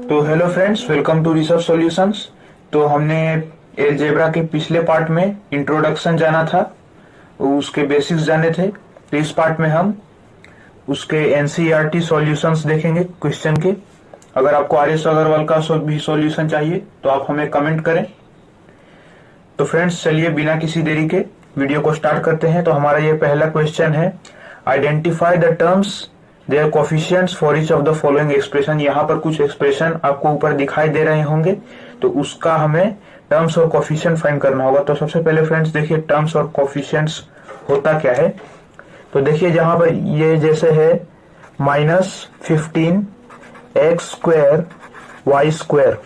तो hello friends, welcome to research solutions. तो हमने अलजेब्रा के पिछले पार्ट में इंट्रोडक्शन जाना था, उसके बेसिक्स जाने थे। तो इस पार्ट में हम उसके एनसीईआरटी सॉल्यूशंस देखेंगे क्वेश्चन के। अगर आपको आर एस अग्रवाल का भी सॉल्यूशन चाहिए तो आप हमें कमेंट करें। तो फ्रेंड्स, चलिए बिना किसी देरी के वीडियो को स्टार्ट करते हैं। तो हमारा ये पहला क्वेश्चन है, identify the terms there coefficients for each of the following expression. यहाँ पर कुछ एक्सप्रेशन आपको ऊपर दिखाई दे रहे होंगे, तो उसका हमें टर्म्स और कोफिशिएंट फाइंड करना होगा। तो सबसे पहले फ्रेंड्स देखिए, टर्म्स और कोफिशिएंट्स होता क्या है। तो देखिए जहां पर ये जैसे है -15 x² y²,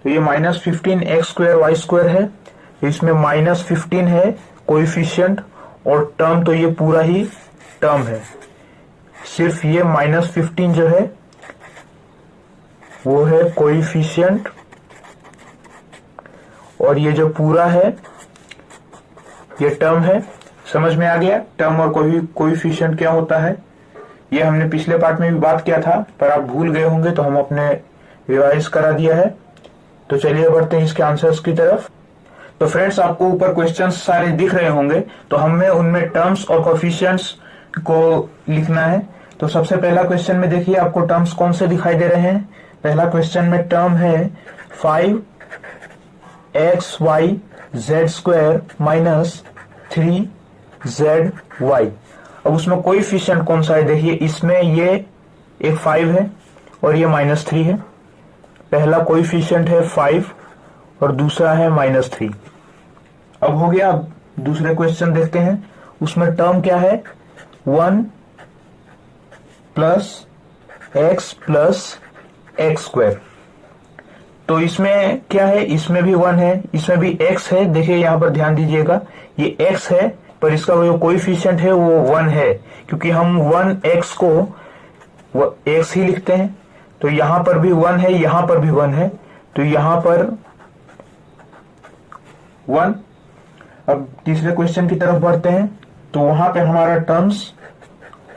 तो ये -15 x² y² है। इसमें -15 है कोएफिशिएंट, और टर्म तो ये पूरा ही टर्म है। सिर्फ ये -15 जो है वो है कोएफिशिएंट, और ये जो पूरा है ये टर्म है। समझ में आ गया टर्म और कोएफिशिएंट क्या होता है। ये हमने पिछले पार्ट में भी बात किया था, पर आप भूल गए होंगे तो हम अपने रिवाइज करा दिया है। तो चलिए बढ़ते हैं इसके आंसर्स की तरफ। तो फ्रेंड्स, आपको ऊपर क्वेश्चंस सारे दिख रहे होंगे, तो हमें उनमें टर्म्स और कोफिशिएंट्स को लिखना है। तो सबसे पहला क्वेश्चन में देखिए आपको टर्म्स कौन से दिखाई दे रहे हैं। पहला क्वेश्चन में टर्म है 5xyz² -3zy। अब उसमें कोएफिशिएंट कौन सा है, देखिए इसमें ये एक 5 है और ये -3 है। पहला कोएफिशिएंट है 5 और दूसरा है -3। अब हो गया। अब दूसरे क्वेश्चन देखते हैं, उसमें टर्म क्या है 1 + x + x²। तो इसमें क्या है, इसमें भी 1 है, इसमें भी x है। देखिए यहां पर ध्यान दीजिएगा, ये x है पर इसका जो कोएफिशिएंट है वो 1 है, क्योंकि हम 1x को x ही लिखते हैं। तो यहां पर भी 1 है, यहां पर भी 1 है, तो यहां पर 1। अब तीसरे क्वेश्चन की तरफ बढ़ते हैं। तो वहां पे हमारा terms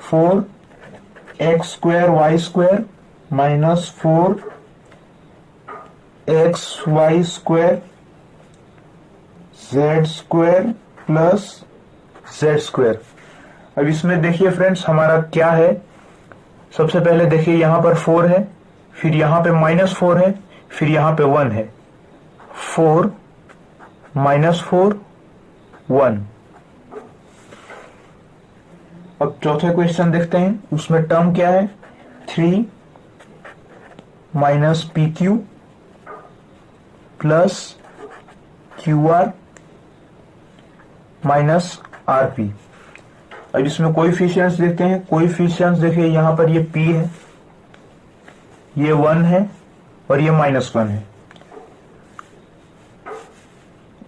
4x² y² -4xy² z² + z²। अब इसमें देखिए फ्रेंड्स हमारा क्या है। सबसे पहले देखिए यहां पर 4 है, फिर यहां पे -4 है, फिर यहां पे 1 है। 4 -4 1। अब चौथे क्वेश्चन देखते हैं, उसमें टर्म क्या है 3 - pq + qr - rp। अब इसमें कोएफिशिएंट्स देखते हैं। कोएफिशिएंट्स देखिए यहां पर ये p है, ये 1 है और ये -1 है,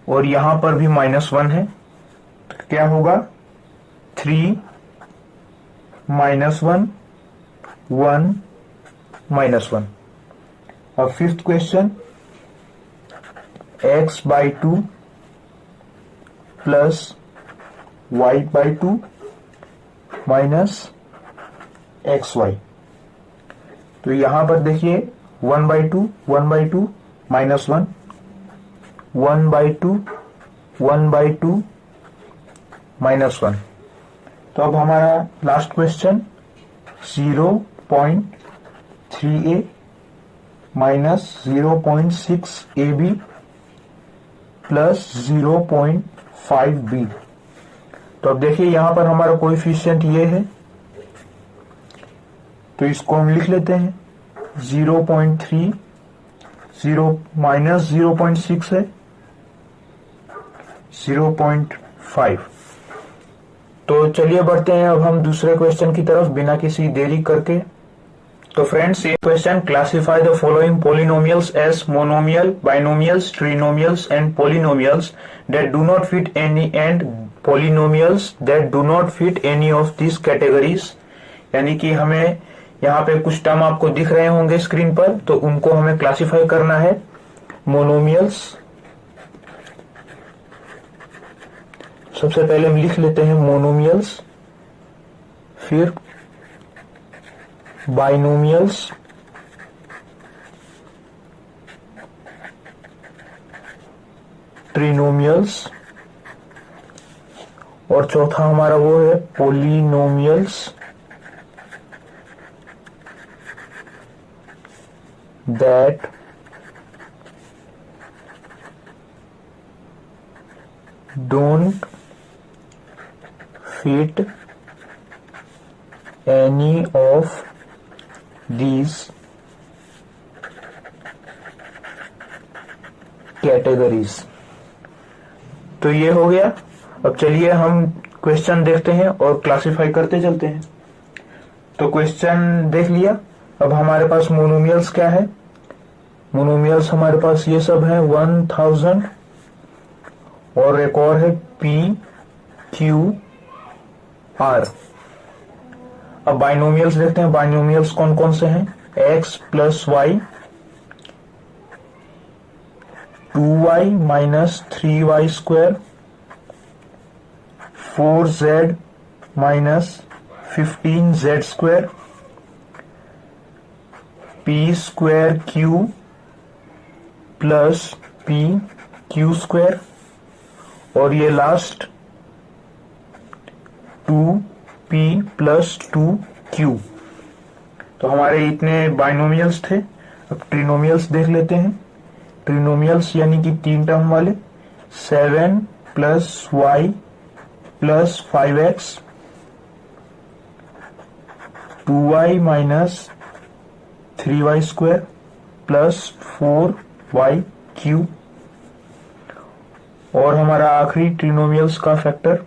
और यहां पर भी -1 है। तो क्या होगा 3 - 1 1 -1। अब fifth question, x/2 + y/2 - xy। तो यहां पर देखिए 1/2 1/2 -1 1/2 1/2 -1। तो अब हमारा last question 0.3a -0.6ab + 0.5b। तो अब देखिए यहां पर हमारा कोएफिशिएंट ये है, तो इसको हम लिख लेते हैं 0.3 -0.6 है 0.5। तो चलिए बढ़ते हैं अब हम दूसरे क्वेश्चन की तरफ बिना किसी देरी करके। तो फ्रेंड्स, ये question, classify the following polynomials as monomial, binomials, trinomials and polynomials that do not fit any and polynomials that do not fit any of this categories. यानी कि हमें यहाँ पे कुछ टर्म आपको दिख रहे होंगे स्क्रीन पर, तो उनको हमें क्लासिफाई करना है। मोनोमियल्स, सबसे पहले हम लिख लेते हैं मोनोमियल्स, फिर बाइनोमियल्स, ट्रिनोमियल्स, और चौथा हमारा वो है polynomials that don't fit any of these categories. तो ये हो गया। अब चलिए हम क्वेश्चन देखते हैं और क्लासिफाई करते चलते हैं। तो क्वेश्चन देख लिया। अब हमारे पास मोनोमियल्स क्या है। मोनोमियल्स हमारे पास ये सब है 1000 और एक और है P Q R। अब बाइनोमियल्स देखते हैं। बाइनोमियल्स कौन कौन से हैं। x plus y, 2y minus 3y square, 4z minus 15z square, p square q plus p q square, और ये लास्ट 2p प्लस 2q। तो हमारे इतने बाइनोमियल्स थे। अब ट्रिनोमियल्स देख लेते हैं। ट्रिनोमियल्स यानी कि 3 टर्म वाले 7 plus y plus 5x, 2y minus 3y square plus 4y cube, और हमारा आखिरी ट्रिनोमियल्स का factor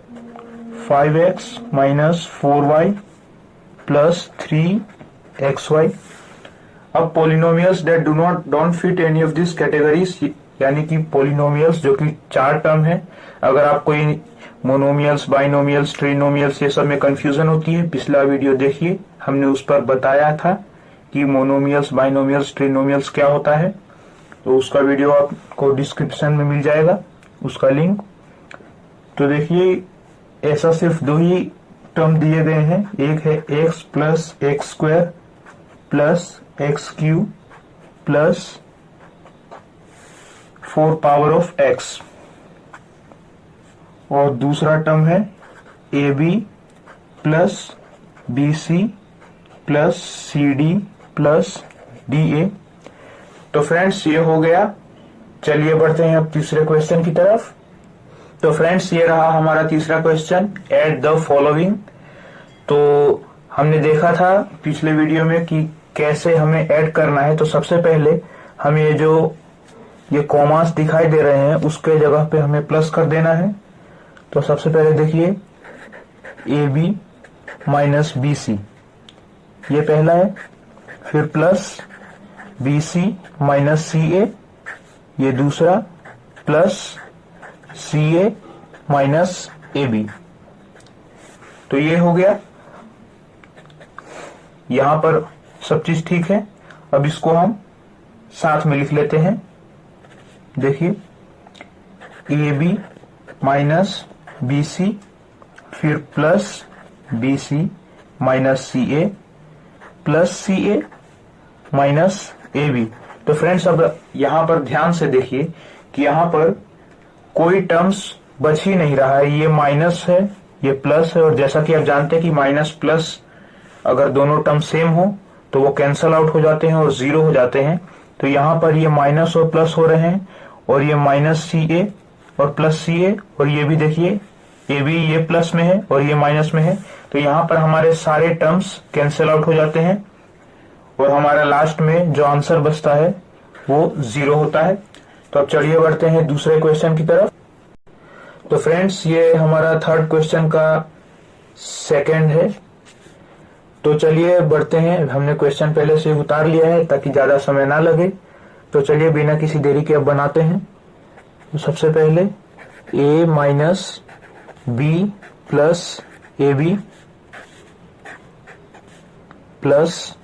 5x minus 4y plus 3xy। अब polynomials that don't fit any of this categories, यानी कि पोलिनोमियल्स जो कि 4 टर्म है। अगर आप कोई मोनोमियल्स, बाइनोमियल्स, ट्रिनोमियल्स ये सब में कंफ्यूजन होती है, पिछला वीडियो देखिए, हमने उस पर बताया था कि मोनोमियल्स, बाइनोमियल्स, ट्रिनोमियल्स क्या होता है। तो उसका वीडियो आपको डिस्क्रिप्शन में मिल जाएगा, उसका लिंक। तो देखिए, ऐसा सिर्फ 2 ही टर्म दिए गए हैं। एक है x plus x square plus x cube plus 4 power of x, और दूसरा टर्म है ab plus bc plus cd plus da। तो फ्रेंड्स ये हो गया। चलिए बढ़ते हैं अब तीसरे क्वेश्चन की तरफ। तो फ्रेंड्स ये रहा हमारा तीसरा क्वेश्चन, ऐड द फॉलोइंग। तो हमने देखा था पिछले वीडियो में कि कैसे हमें ऐड करना है। तो सबसे पहले हमें ये कॉमास दिखाई दे रहे हैं, उसके जगह पे हमें प्लस कर देना है। तो सबसे पहले देखिए AB माइनस BC, ये पहला है। फिर प्लस BC माइनस CA, ये दूसरा, प्लस CA माइनस AB। तो ये हो गया। यहां पर सब चीज ठीक है। अब इसको हम साथ में लिख लेते हैं। देखिए AB माइनस BC, फिर plus BC minus CA plus CA minus AB। तो फ्रेंड्स अब यहां पर ध्यान से देखिए कि यहां पर कोई टर्म्स बच ही नहीं रहा है। ये माइनस है, ये प्लस है, और जैसा कि आप जानते हैं कि माइनस प्लस अगर दोनों टर्म सेम हो तो वो कैंसल आउट हो जाते हैं और 0 हो जाते हैं। तो यहाँ पर ये माइनस और प्लस हो रहे हैं, और ये माइनस CA और प्लस CA, और ये भी देखिए AB ये प्लस में है और ये माइनस में है। तो यहाँ पर हमारे सारे टर्म्स कैंसल आउट हो जाते हैं, और हमारा लास्ट में जो आंसर बचता है वो 0 होता है। तो अब चलिए बढ़ते हैं दूसरे क्वेश्चन की तरफ। तो फ्रेंड्स ये हमारा थर्ड क्वेश्चन का सेकंड है। तो चलिए बढ़ते हैं। हमने क्वेश्चन पहले से उतार लिया है ताकि ज्यादा समय ना लगे। तो चलिए बिना किसी देरी के अब बनाते हैं। तो सबसे पहले A minus B plus AB plus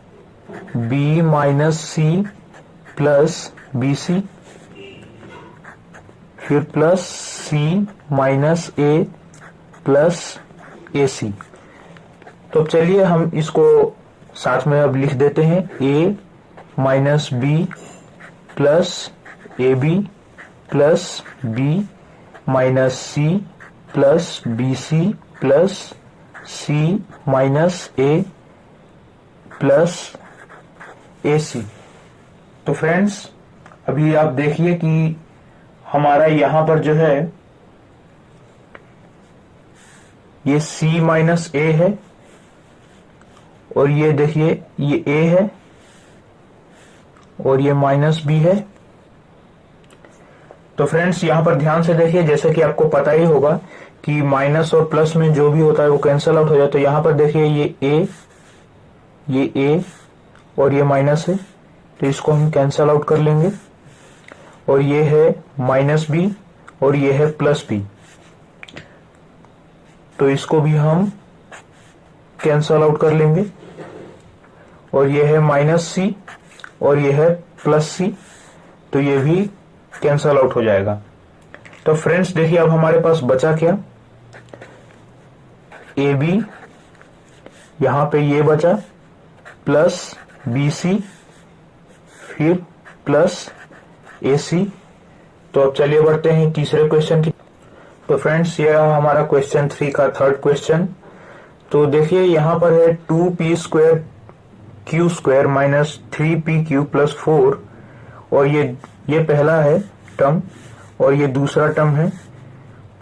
B minus C plus BC, फिर plus C minus A plus AC। तो चलिए हम इसको साथ में अब लिख देते हैं। A minus B plus AB plus B minus C plus B C plus C minus A plus A C. तो फ्रेंड्स अभी आप देखिए कि हमारा यहां पर जो है ये c माइनस ए है और ये देखिए ये a है और ये माइनस b है। तो फ्रेंड्स यहां पर ध्यान से देखिए, जैसे कि आपको पता ही होगा कि माइनस और प्लस में जो भी होता है वो कैंसिल आउट हो जाए। तो यहां पर देखिए ये a और ये माइनस है, तो इसको हम कैंसिल आउट कर लेंगे। और ये है माइनस b और ये है प्लस b, तो इसको भी हम कैंसल आउट कर लेंगे। और ये है माइनस सी और ये है प्लस सी, तो ये भी कैंसल आउट हो जाएगा। तो फ्रेंड्स देखिए अब हमारे पास बचा क्या, ए बी, यहां पे ये बचा प्लस बी सी फिर प्लस ए सी। तो अब चलिए बढ़ते हैं तीसरे क्वेश्चन की। तो फ्रेंड्स ये हमारा क्वेश्चन 3 का थर्ड क्वेश्चन। तो देखिए यहां पर है 2p square Q square minus 3p Q plus 4, और ये पहला है टर्म और ये दूसरा टर्म है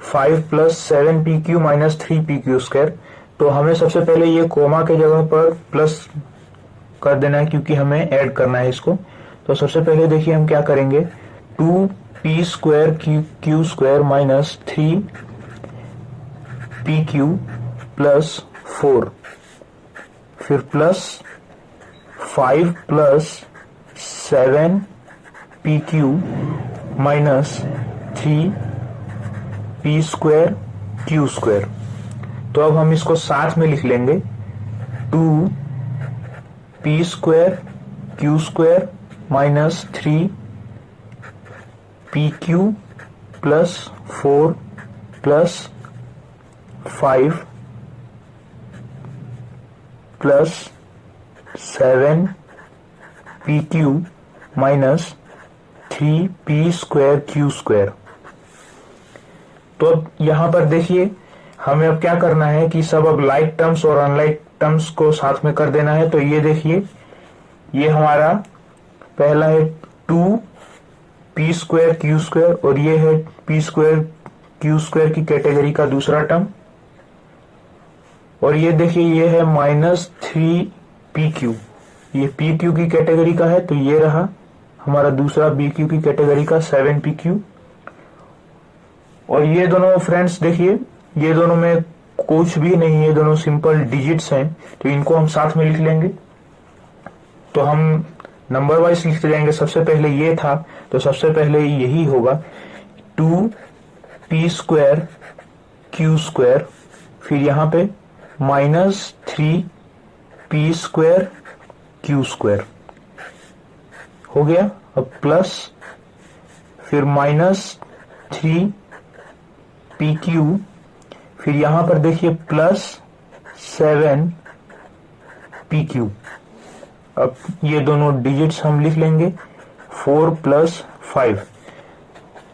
5 plus 7p Q minus 3p Q square. तो हमें सबसे पहले ये कोमा के जगह पर प्लस कर देना है क्योंकि हमें ऐड करना है इसको। तो सबसे पहले देखिए हम क्या करेंगे, 2p square Q square minus 3p Q plus 4, फिर plus 5 plus 7p Q minus 3p square Q square. तो अब हम इसको साथ में लिख लेंगे, 2p square Q square minus 3p Q plus 4 plus 5 plus 7p Q minus 3p square Q square. तो अब यहां पर देखिए हमें अब क्या करना है कि सब अब लाइक टर्म्स और अनलाइक टर्म्स को साथ में कर देना है। तो ये देखिए ये हमारा पहला है 2p स्क्वायर क्यू स्क्वायर और ये है p स्क्वायर क्यू स्क्वायर की कैटेगरी का दूसरा टर्म, और ये देखिए ये है माइनस 3p क्यू, ये p क्यू की कैटेगरी का है। तो ये रहा हमारा दूसरा b क्यू की कैटेगरी का 7p क्यू। और ये दोनों फ्रेंड्स देखिए ये दोनों में कुछ भी नहीं है, ये दोनों सिंपल डिजिट्स हैं, तो इनको हम साथ में लिख लेंगे। तो हम नंबर वाइज लिखते जाएंगे। सबसे पहले ये था तो सबसे पहले यही होगा 2p स्क्वायर क्यू स्क्वायर, फिर यहाँ पे minus 3p square Q square हो गया। अब प्लस फिर माइनस 3p क्यू, फिर यहां पर देखिए प्लस 7p क्यू। अब ये दोनों डिजिट्स हम लिख लेंगे 4 प्लस 5।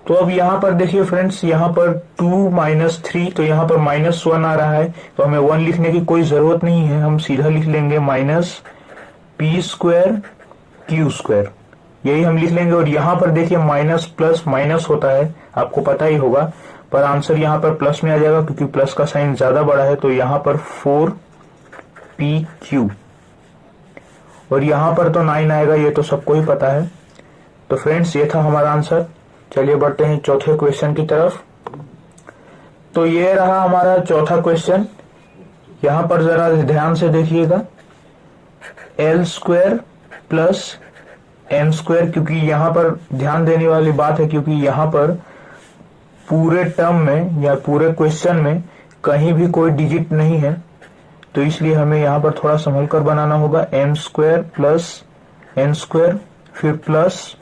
तो अब यहां पर देखिए फ्रेंड्स यहां पर 2 माइनस 3, तो यहां पर माइनस 1 आ रहा है, तो हमें 1 लिखने की कोई जरूरत नहीं है, हम सीधा लिख लेंगे minus p square Q square, यही हम लिख लेंगे। और यहां पर देखिए माइनस प्लस माइनस होता है, आपको पता ही होगा, पर आंसर यहां पर प्लस में आ जाएगा क्योंकि प्लस का साइन ज्यादा बड़ा है। तो यहां पर 4p क्यू और यहां पर तो 9 आएगा, ये तो सबको ही पता है। तो फ्रेंड्स ये था हमारा आंसर। चलिए बढ़ते हैं चौथे क्वेश्चन की तरफ। तो ये रहा हमारा चौथा क्वेश्चन। यहां पर जरा ध्यान से देखिएगा, l square plus m square, क्योंकि यहां पर ध्यान देने वाली बात है क्योंकि यहां पर पूरे टर्म में या पूरे क्वेश्चन में कहीं भी कोई डिजिट नहीं है, तो इसलिए हमें यहां पर थोड़ा संभल कर बनाना होगा। m square plus n square फिर plus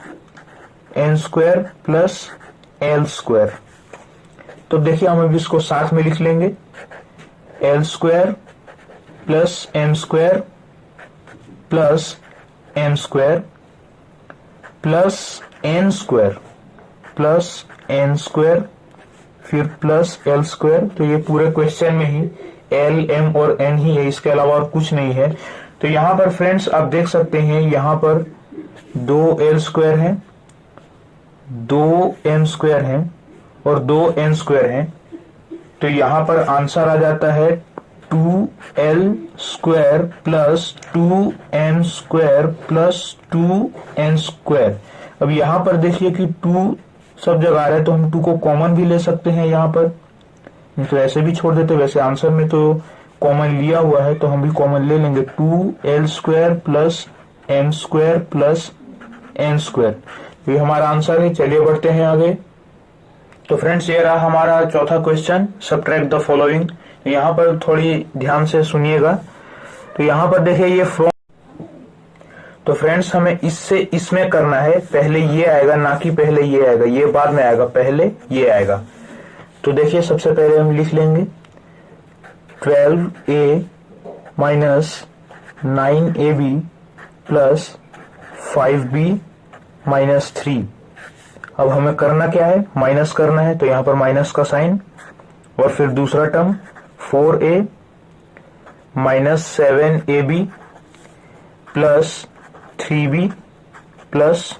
n square plus l square. तो देखिए हम अभी इसको साथ में लिख लेंगे, l square plus m square plus m square plus n square plus n square फिर प्लस एल स्क्वायर। तो ये पूरे क्वेश्चन में ही एल, एम और एन ही है, इसके अलावा और कुछ नहीं है। तो यहाँ पर फ्रेंड्स आप देख सकते हैं, यहाँ पर 2 एल स्क्वायर है, 2 एम स्क्वायर है और 2 एन स्क्वायर है। तो यहाँ पर आंसर आ जाता है 2l square plus 2m square plus 2n square. अब यहाँ पर देखिए कि 2 सब जगह आ रहा है, तो हम 2 को कॉमन भी ले सकते हैं यहाँ पर, तो ऐसे भी छोड़ देते। वैसे आंसर में तो कॉमन लिया हुआ है, तो हम भी कॉमन ले लेंगे। 2l square plus m square plus n square, ये हमारा आंसर है। चलिए बढ़ते हैं आगे। तो फ्रेंड्स ये रहा हमारा चौथा क्वेश्चन, सबट्रैक्ट द फॉलोइंग। यहाँ पर थोड़ी ध्यान से सुनिएगा। तो यहाँ पर देखिए ये फ्रॉम, तो फ्रेंड्स हमें इससे इसमें करना है। पहले ये आएगा, ना कि पहले ये आएगा, ये बाद में आएगा, पहले ये आएगा। तो देखिए सबसे पहले हम लिख लेंगे 12a minus 9ab plus 5b minus 3। अब हमें करना क्या है, माइनस करना है, तो यहाँ पर माइनस का साइन। और फिर दूसरा term 4a minus 7ab plus 3b plus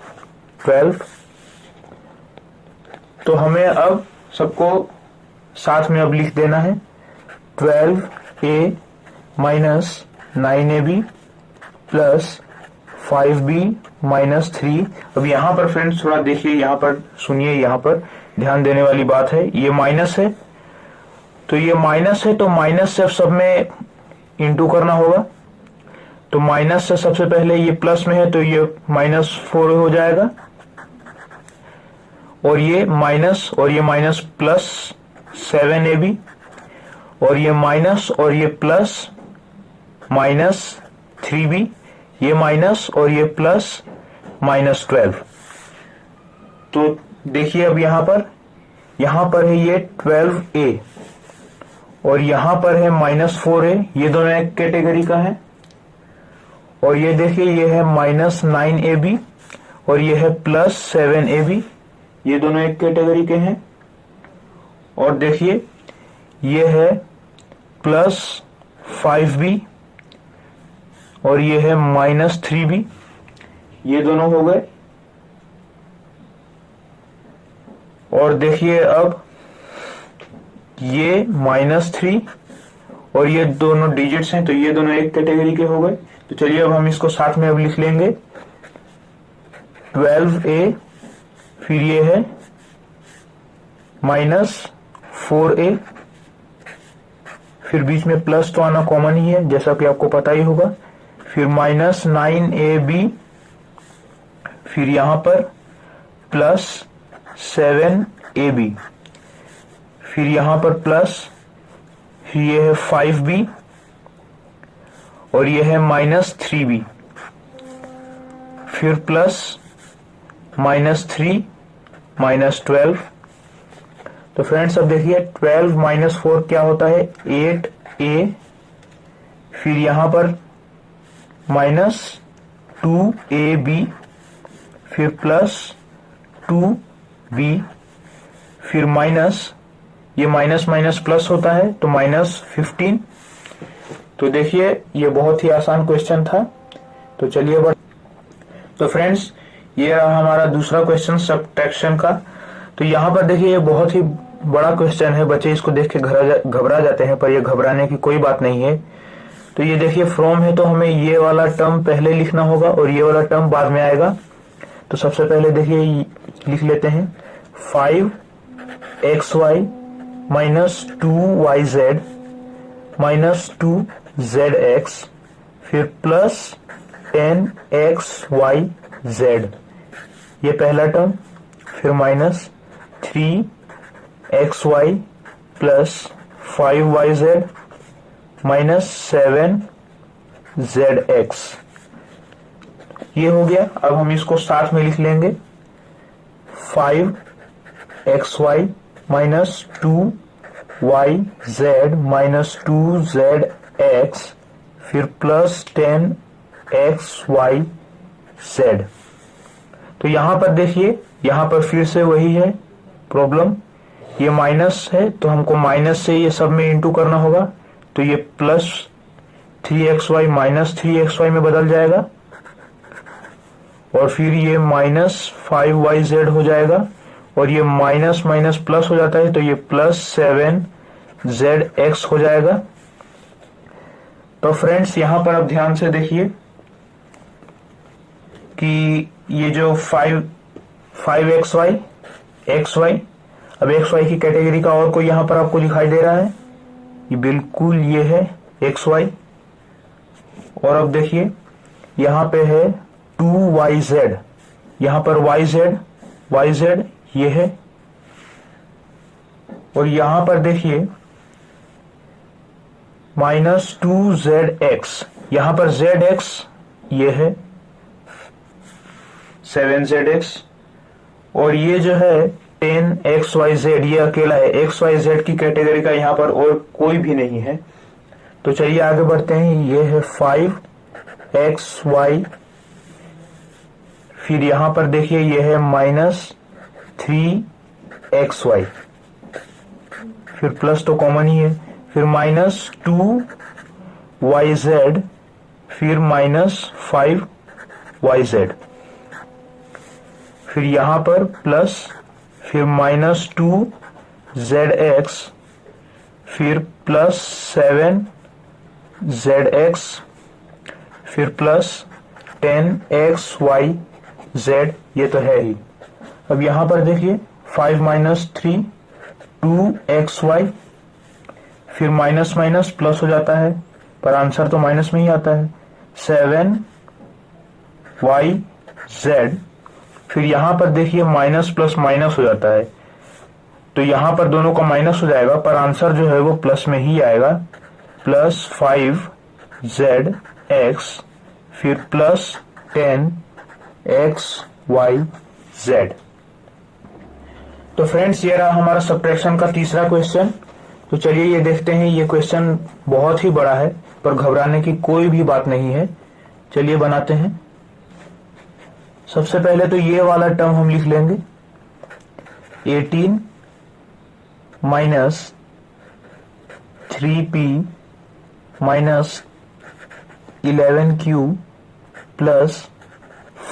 12। तो हमें अब सबको साथ में अब लिख देना है 12a minus 9ab plus 5b minus 3। अब यहाँ पर फ्रेंड्स थोड़ा देखिए, यहाँ पर सुनिए, यहाँ पर ध्यान देने वाली बात है। ये माइनस है, तो ये माइनस है, तो माइनस से सब में इंटू करना होगा। तो माइनस से सबसे पहले ये प्लस में है, तो ये -4 हो जाएगा। और ये माइनस प्लस 7ab और ये माइनस और ये प्लस माइनस 3b, ये माइनस और ये प्लस -12। तो देखिए अब यहाँ पर है ये 12a और यहाँ पर है -4a, ये दोनों एक कैटेगरी का है। और ये देखिए ये है -9ab और ये है +7ab, ये दोनों एक कैटेगरी के हैं। और देखिए ये है +5b और ये है -3b, ये दोनों हो गए। और देखिए अब ये -3 और ये दोनों डिजिट्स हैं, तो ये दोनों एक कैटेगरी के हो गए। तो चलिए अब हम इसको साथ में अब लिख लेंगे 12a, फिर ये है -4a, फिर बीच में प्लस तो आना कॉमन ही है, जैसा कि आपको पता ही होगा। फिर -9ab, फिर यहां पर +7ab, फिर यहां पर प्लस, फिर ये है 5b और ये है -3b, फिर प्लस -3 -12। तो फ्रेंड्स अब देखिए 12 - 4 क्या होता है, 8a, फिर यहां पर -2ab, फिर +2b, फिर माइनस, ये माइनस प्लस होता है तो -15। तो देखिए ये बहुत ही आसान क्वेश्चन था। तो चलिए तो फ्रेंड्स ये रहा हमारा दूसरा क्वेश्चन सब्ट्रैक्शन का। तो यहाँ पर देखिए ये बहुत ही बड़ा क्वेश्चन है, बच्चे इसको देख के घबरा जाते हैं, पर ये घबराने की कोई बात नहीं है। तो ये देखिए फ्रॉम है, तो हमें ये वाला टर्म पहले लिखना होगा और ये वाला टर्म बाद में आएगा। तो सबसे पहले देखिए लिख लेते हैं 5xy minus 2yz minus 2zx, फिर प्लस 10xyz, ये पहला टर्म। फिर minus 3xy plus 5yz minus 7zx, ये हो गया। अब हम इसको साथ में लिख लेंगे 5xy minus 2yz minus 2zx, फिर प्लस 10xyz। तो यहां पर देखिए, यहां पर फिर से वही है प्रॉब्लम, ये माइनस है तो हमको माइनस से ये सब में इंटू करना होगा, तो ये प्लस 3xy माइनस 3xy में बदल जाएगा, और फिर ये माइनस 5yz हो जाएगा, और ये माइनस माइनस प्लस हो जाता है तो ये प्लस 7zx हो जाएगा। तो फ्रेंड्स यहां पर अब ध्यान से देखिए कि ये जो 5xy xy, अब xy की कैटेगरी का और कोई यहां पर आपको दिखाई दे रहा है? ये बिल्कुल ये है xy। और अब देखिए यहां पे है 2yz, यहां पर yz ये है, और यहां पर देखिए माइनस 2zx, यहां पर zx ये है 7zx, और ये जो है 10xyz ये अकेला है, xyz की कैटेगरी का यहां पर और कोई भी नहीं है। तो चलिए आगे बढ़ते हैं। ये है 5xy, फिर यहां पर देखिए ये है माइनस 3xy, फिर प्लस तो कॉमन ही है, फिर माइनस 2yz, फिर माइनस 5yz, फिर यहां पर प्लस, फिर माइनस 2zx, फिर प्लस 7zx, फिर प्लस 10xyz, ये तो है ही। अब यहां पर देखिए 5 माइनस 3 2xy, फिर माइनस माइनस प्लस हो जाता है, पर आंसर तो माइनस में ही आता है, 7yz, फिर यहां पर देखिए माइनस प्लस माइनस हो जाता है, तो यहां पर दोनों का माइनस हो जाएगा, पर आंसर जो है वो प्लस में ही आएगा, प्लस 5zx, फिर प्लस 10xyz। तो फ्रेंड्स ये रहा हमारा सब्ट्रैक्शन का तीसरा क्वेश्चन। तो चलिए ये देखते हैं। ये क्वेश्चन बहुत ही बड़ा है, पर घबराने की कोई भी बात नहीं है। चलिए बनाते हैं। सबसे पहले तो ये वाला टर्म हम लिख लेंगे, 18 minus 3p minus 11q plus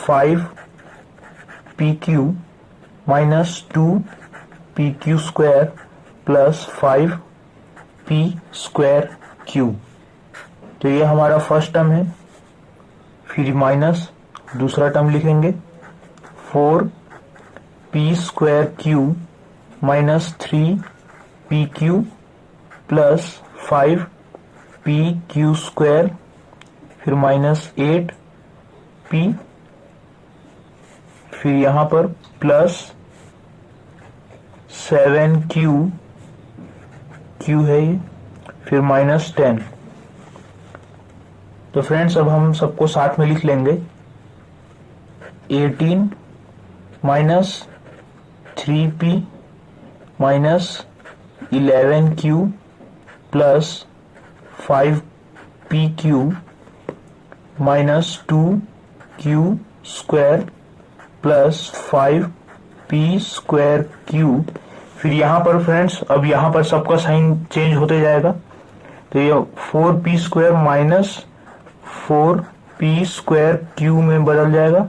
5pq minus 2pq square plus 5p square q। तो ये हमारा फर्स्ट टर्म है। फिर माइनस दूसरा टर्म लिखेंगे, 4p square q minus 3pq plus 5pq square, फिर माइनस 8p, फिर यहां पर प्लस 7q है ये, फिर माइनस 10। तो फ्रेंड्स अब हम सबको साथ में लिख लेंगे, 18 minus 3p minus 11q plus 5pq minus 2q square plus 5p square q। फिर यहां पर फ्रेंड्स अब यहां पर सबका साइन चेंज होते जाएगा, तो ये 4p square minus 4p square q में बदल जाएगा।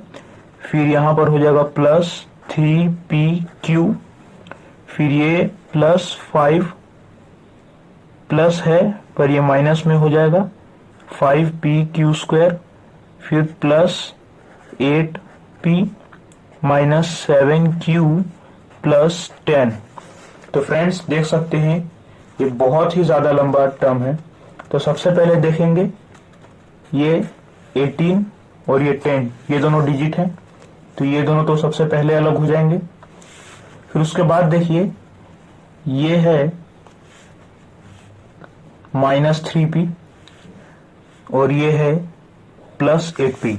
फिर यहां पर हो जाएगा प्लस 3pq, फिर ये प्लस 5 प्लस है पर ये माइनस में हो जाएगा, 5pq स्क्वायर, फिर plus 8p minus 7q plus 10। तो फ्रेंड्स देख सकते हैं ये बहुत ही ज्यादा लंबा टर्म है। तो सबसे पहले देखेंगे ये 18 और ये 10, ये दोनों डिजिट हैं, तो ये दोनों तो सबसे पहले अलग हो जाएंगे। फिर उसके बाद देखिए ये है माइनस 3p और ये है प्लस 8p,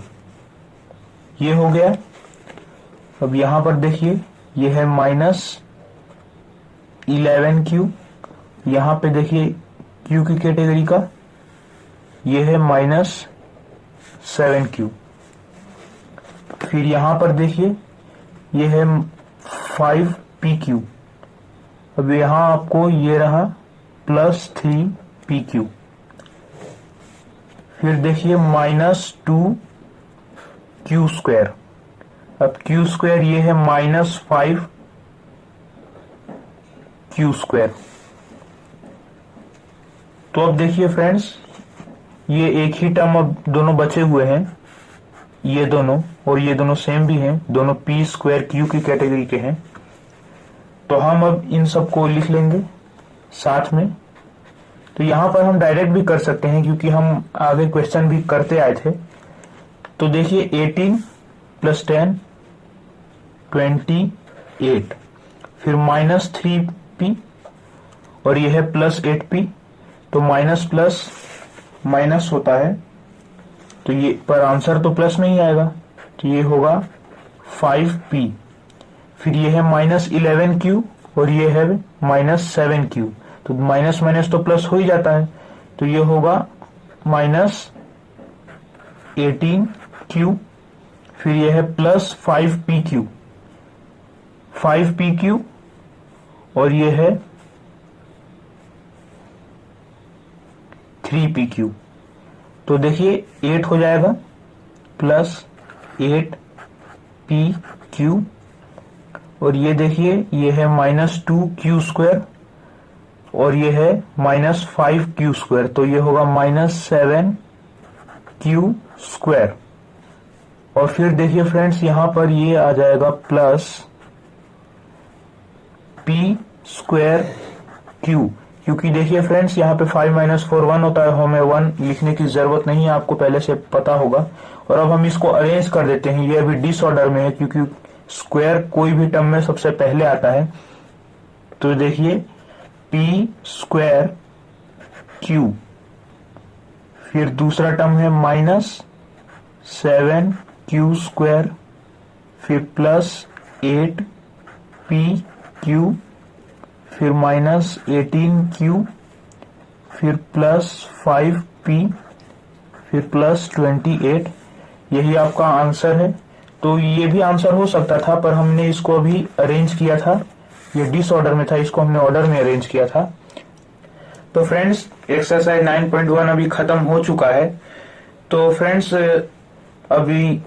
ये हो गया। अब यहां पर देखिए ये है माइनस 11q, यहां पे देखिए q की कैटेगरी का ये है माइनस 7q। फिर यहां पर देखिए ये है 5pq, अब यहां आपको ये रहा +3pq, फिर देखिए -2q²। अब q² ये है -5q²। तो अब देखिए फ्रेंड्स, ये एक ही टर्म अब दोनों बचे हुए हैं, ये दोनों और ये दोनों सेम भी हैं, दोनों p²q की कैटेगरी के हैं। तो हम अब इन सबको लिख लेंगे साथ में। तो यहां पर हम डायरेक्ट भी कर सकते हैं क्योंकि हम आगे क्वेश्चन भी करते आए थे। तो देखिए 18 + 10 28, फिर -3p और ये है +8p। तो माइनस प्लस माइनस होता है, तो ये पर आंसर तो प्लस में ही आएगा, तो ये होगा 5p। फिर ये है -11q और ये है -7q। तो माइनस माइनस तो प्लस हो ही जाता है, तो ये होगा -18q। फिर ये है +5pq, 5pq और ये है 3pq। तो देखिए 8 हो जाएगा +8pq और ये देखिए ये है -2q² और ये है -5q²। तो ये होगा -7q²। और फिर देखिए फ्रेंड्स, यहां पर ये आ जाएगा +p²q, क्योंकि देखिए फ्रेंड्स यहाँ पे 5 - 4 1 होता है, हमें 1 लिखने की जरूरत नहीं है, आपको पहले से पता होगा। और अब हम इसको अरेंज कर देते हैं, ये अभी डिसऑर्डर में है क्योंकि स्क्वायर कोई भी टर्म में सबसे पहले आता है। तो देखिए p²q, फिर दूसरा टर्म है -7q², फिर +8pq, फिर -18q, फिर +5p, फिर +28। यही आपका आंसर है। तो ये भी आंसर हो सकता था, पर हमने इसको अभी अरेंज किया था, ये डिसऑर्डर में था, इसको हमने ऑर्डर में अरेंज किया था। तो फ्रेंड्स, एक्सरसाइज 9.1 अभी खत्म हो चुका है। तो फ्रेंड्स, अभी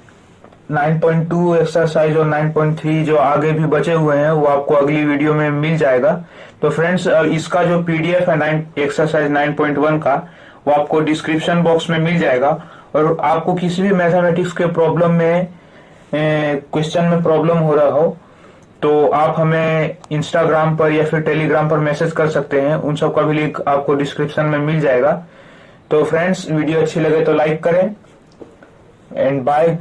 9.2 एक्सरसाइज और 9.3 जो आगे भी बचे हुए हैं वो आपको अगली वीडियो में मिल जाएगा। तो फ्रेंड्स, इसका जो पीडीएफ है एक्सरसाइज 9.1 का, वो आपको डिस्क्रिप्शन बॉक्स में मिल जाएगा। और आपको किसी भी मैथमेटिक्स के प्रॉब्लम में क्वेश्चन में प्रॉब्लम हो रहा हो तो आप हमें इंस्टाग्राम पर या फिर टेलीग्राम पर मैसेज कर सकते हैं, उन सब का भी लिंक आपको डिस्क्रिप्शन में मिल जाएगा। तो फ्रेंड्स, वीडियो अच्छी लगे तो लाइक करें एंड बाय।